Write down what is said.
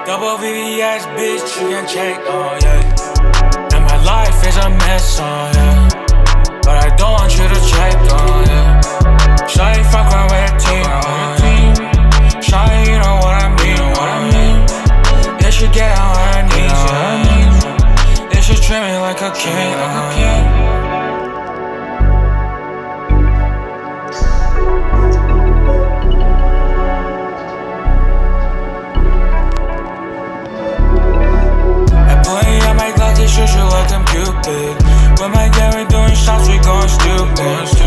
Double VVS, bitch, you can check, oh yeah. And my life is a mess, oh yeah. But I don't want you to check, oh yeah. Shawty fuck around with a team, oh yeah. Shawty, you know what I mean, Yeah, she get on her knees, yeah. Yeah, she treat me like a king, shoot you like I'm Cupid. With my gang, we doing shots, we going stupid.